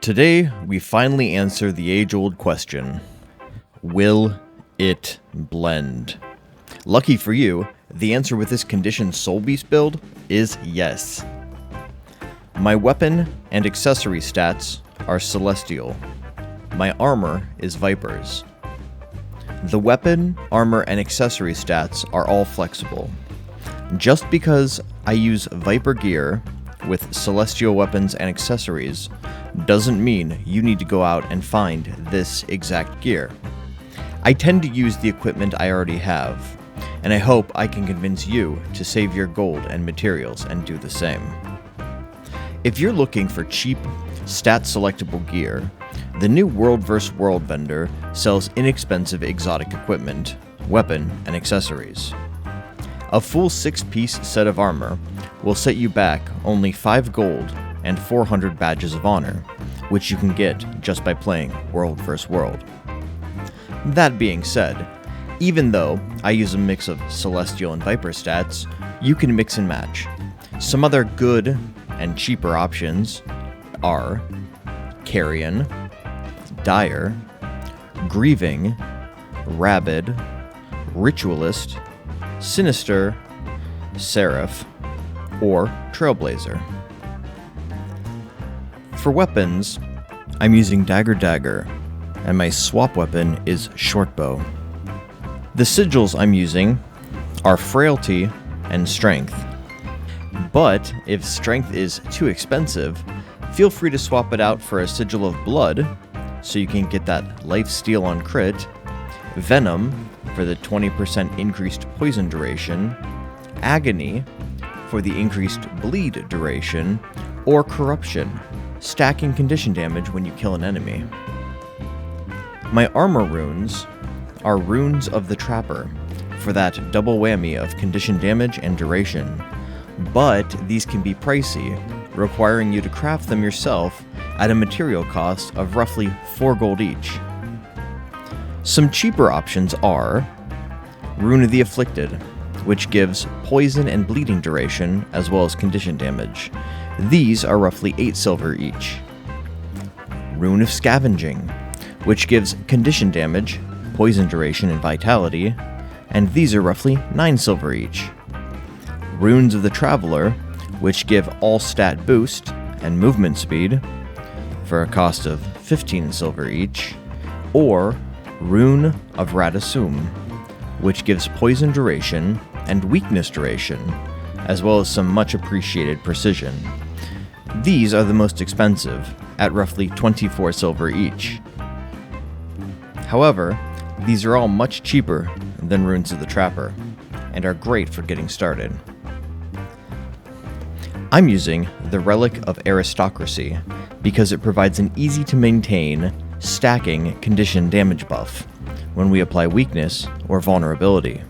Today, we finally answer the age-old question. Will it blend? Lucky for you, the answer with this conditioned Soulbeast build is yes. My weapon and accessory stats are Celestial. My armor is Vipers. The weapon, armor, and accessory stats are all flexible. Just because I use Viper gear with Celestial weapons and accessories doesn't mean you need to go out and find this exact gear. I tend to use the equipment I already have, and I hope I can convince you to save your gold and materials and do the same. If you're looking for cheap, stat-selectable gear, the new World vs. World vendor sells inexpensive exotic equipment, weapon, and accessories. A full 6-piece set of armor will set you back only 5 gold and 400 badges of honor, which you can get just by playing World vs. World. That being said, even though I use a mix of Celestial and Viper stats, you can mix and match. Some other good and cheaper options are Carrion, Dire, Grieving, Rabid, Ritualist, Sinister, Seraph, or Trailblazer. For weapons, I'm using Dagger, and my swap weapon is Shortbow. The sigils I'm using are Frailty and Strength. But if Strength is too expensive, feel free to swap it out for a Sigil of Blood, so you can get that lifesteal on crit, Venom for the 20% increased poison duration, Agony for the increased bleed duration, or Corruption, stacking condition damage when you kill an enemy. My armor runes are Runes of the Trapper, for that double whammy of condition damage and duration, but these can be pricey, requiring you to craft them yourself at a material cost of roughly 4 gold each. Some cheaper options are Rune of the Afflicted, which gives poison and bleeding duration as well as condition damage. These are roughly 8 silver each. Rune of Scavenging, which gives condition damage, poison duration, and vitality, and these are roughly 9 silver each. Runes of the Traveler, which give all stat boost and movement speed, for a cost of 15 silver each, or Rune of Radasum, which gives poison duration and weakness duration, as well as some much appreciated precision. These are the most expensive, at roughly 24 silver each. However, these are all much cheaper than Runes of the Trapper, and are great for getting started. I'm using the Relic of Aristocracy because it provides an easy-to-maintain, stacking condition damage buff when we apply weakness or vulnerability.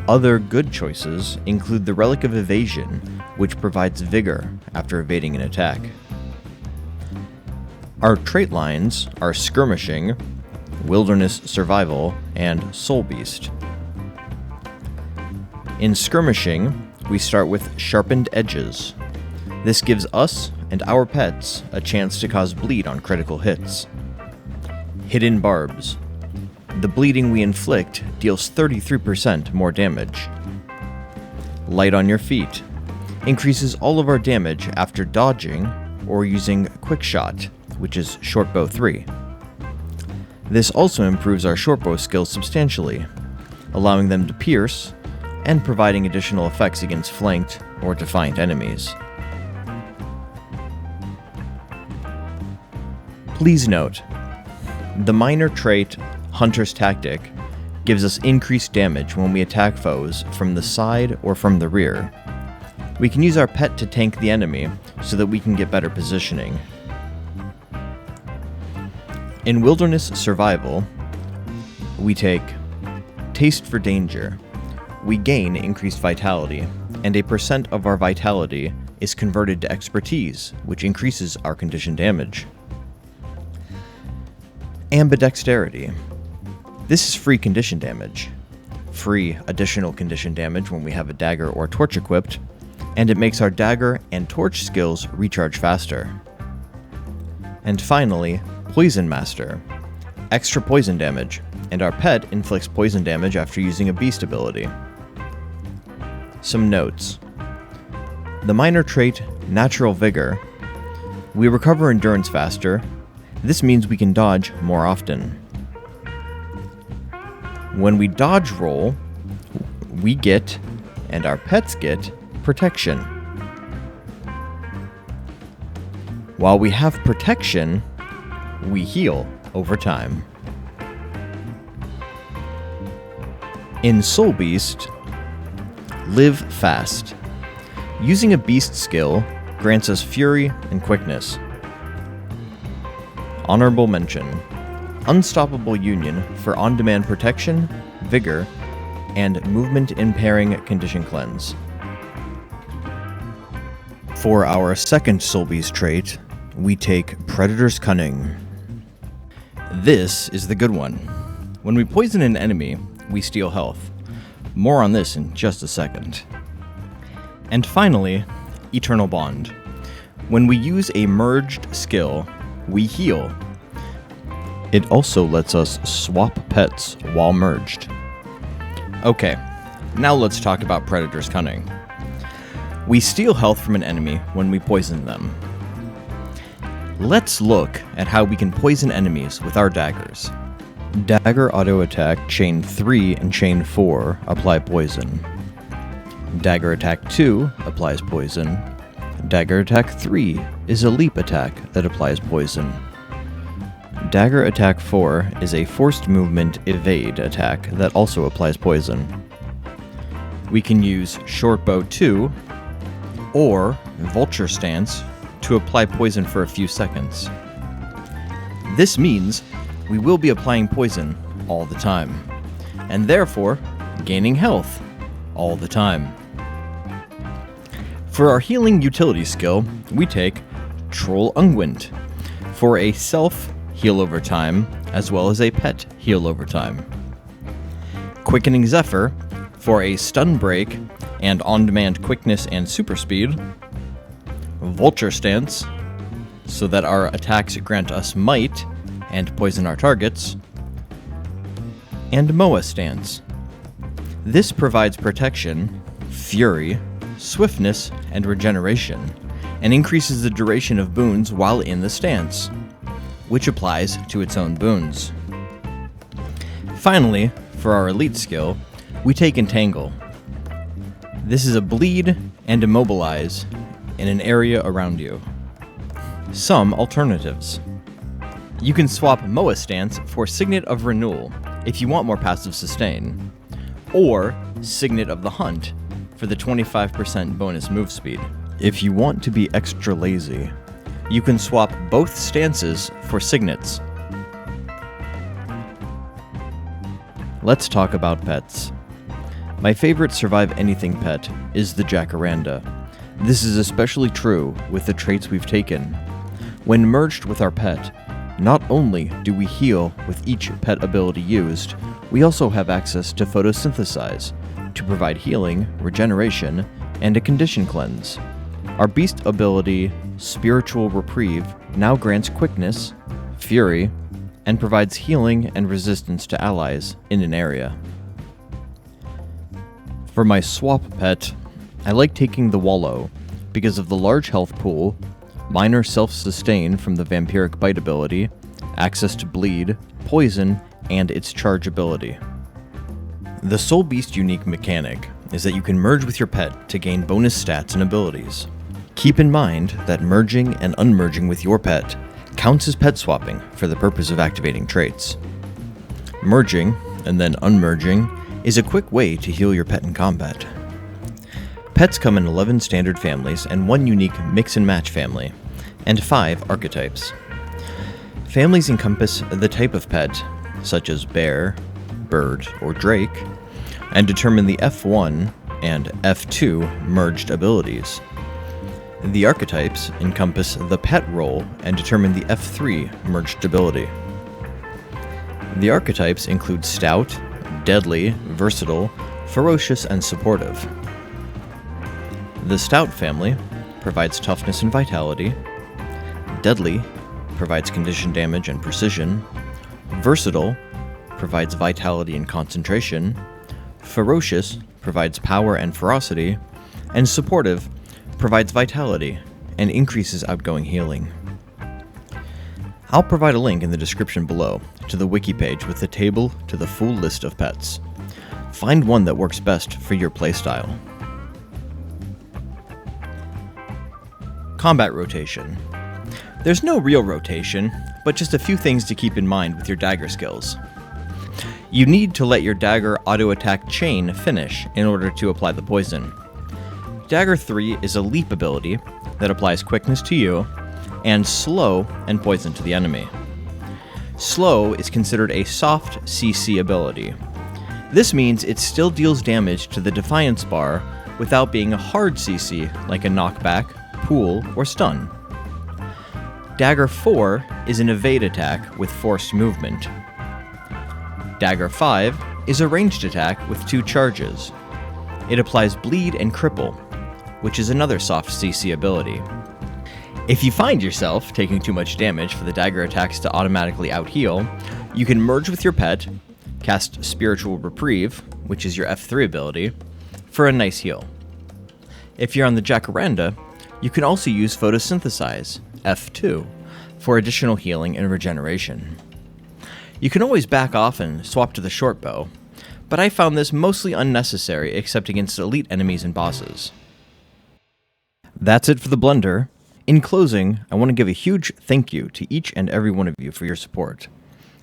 Other good choices include the Relic of Evasion, which provides vigor after evading an attack. Our trait lines are Skirmishing, Wilderness Survival, and Soulbeast. In Skirmishing, we start with Sharpened Edges. This gives us and our pets a chance to cause bleed on critical hits. Hidden Barbs. The bleeding we inflict deals 33% more damage. Light on Your Feet. Increases all of our damage after dodging or using Quick Shot, which is Shortbow 3. This also improves our Shortbow skills substantially, allowing them to pierce and providing additional effects against flanked or defiant enemies. Please note, the minor trait Hunter's Tactic gives us increased damage when we attack foes from the side or from the rear. We can use our pet to tank the enemy so that we can get better positioning. In Wilderness Survival, we take Taste for Danger. We gain increased vitality, and a percent of our vitality is converted to expertise, which increases our condition damage. Ambidexterity. This is free condition damage. Free additional condition damage when we have a dagger or torch equipped, and it makes our dagger and torch skills recharge faster. And finally, Poison Master. Extra poison damage, and our pet inflicts poison damage after using a beast ability. Some notes. The minor trait, Natural Vigor. We recover endurance faster. This means we can dodge more often. When we dodge roll, we get, and our pets get, protection. While we have protection, we heal over time. In Soulbeast, Live Fast. Using a beast skill grants us fury and quickness. Honorable mention. Unstoppable Union for on-demand protection, vigor, and movement impairing condition cleanse. For our second Soulbeast trait, we take Predator's Cunning. This is the good one. When we poison an enemy, we steal health. More on this in just a second. And finally, Eternal Bond. When we use a merged skill, we heal. It also lets us swap pets while merged. Okay, now let's talk about Predator's Cunning. We steal health from an enemy when we poison them. Let's look at how we can poison enemies with our daggers. Dagger Auto Attack Chain 3 and Chain 4 apply poison. Dagger Attack 2 applies poison. Dagger Attack 3 is a leap attack that applies poison. Dagger Attack 4 is a forced movement evade attack that also applies poison. We can use Short Bow 2 or Vulture Stance to apply poison for a few seconds. This means we will be applying poison all the time, and therefore gaining health all the time. For our healing utility skill, we take Troll Unguent for a self heal over time, as well as a pet heal over time. Quickening Zephyr for a stun break and on-demand quickness and super speed. Vulture Stance, so that our attacks grant us might and poison our targets. And Moa Stance. This provides protection, fury, swiftness, and regeneration, and increases the duration of boons while in the stance, which applies to its own boons. Finally, for our elite skill, we take Entangle. This is a bleed and immobilize in an area around you. Some alternatives. You can swap Moa Stance for Signet of Renewal if you want more passive sustain, or Signet of the Hunt for the 25% bonus move speed. If you want to be extra lazy, you can swap both stances for Signets. Let's talk about pets. My favorite survive anything pet is the Jacaranda. This is especially true with the traits we've taken. When merged with our pet, not only do we heal with each pet ability used, we also have access to photosynthesize to provide healing, regeneration, and a condition cleanse. Our beast ability, Spiritual Reprieve, now grants quickness, fury, and provides healing and resistance to allies in an area. For my swap pet, I like taking the Wallow because of the large health pool, minor self-sustain from the Vampiric Bite ability, access to bleed, poison, and its charge ability. The Soulbeast unique mechanic is that you can merge with your pet to gain bonus stats and abilities. Keep in mind that merging and unmerging with your pet counts as pet swapping for the purpose of activating traits. Merging, and then unmerging, is a quick way to heal your pet in combat. Pets come in 11 standard families and 1 unique mix and match family, and 5 archetypes. Families encompass the type of pet, such as bear, bird, or drake, and determine the F1 and F2 merged abilities. The archetypes encompass the pet role and determine the F3 merged ability. The archetypes include stout, deadly, versatile, ferocious, and supportive. The stout family provides toughness and vitality. Deadly provides condition damage and precision. Versatile provides vitality and concentration. Ferocious provides power and ferocity. And supportive provides vitality and increases outgoing healing. I'll provide a link in the description below to the wiki page with the table to the full list of pets. Find one that works best for your playstyle. Combat rotation. There's no real rotation, but just a few things to keep in mind with your dagger skills. You need to let your dagger auto-attack chain finish in order to apply the poison. Dagger 3 is a leap ability that applies quickness to you, and slow and poison to the enemy. Slow is considered a soft CC ability. This means it still deals damage to the Defiance bar without being a hard CC like a knockback, pool, or stun. Dagger 4 is an evade attack with forced movement. Dagger 5 is a ranged attack with 2 charges. It applies bleed and cripple, which is another soft CC ability. If you find yourself taking too much damage for the dagger attacks to automatically out-heal, you can merge with your pet, cast Spiritual Reprieve, which is your F3 ability, for a nice heal. If you're on the Jacaranda, you can also use Photosynthesize, F2, for additional healing and regeneration. You can always back off and swap to the short bow, but I found this mostly unnecessary except against elite enemies and bosses. That's it for the blender. In closing, I want to give a huge thank you to each and every one of you for your support.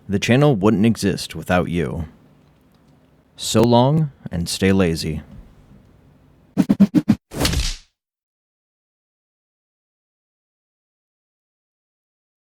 The channel wouldn't exist without you. So long, and stay lazy.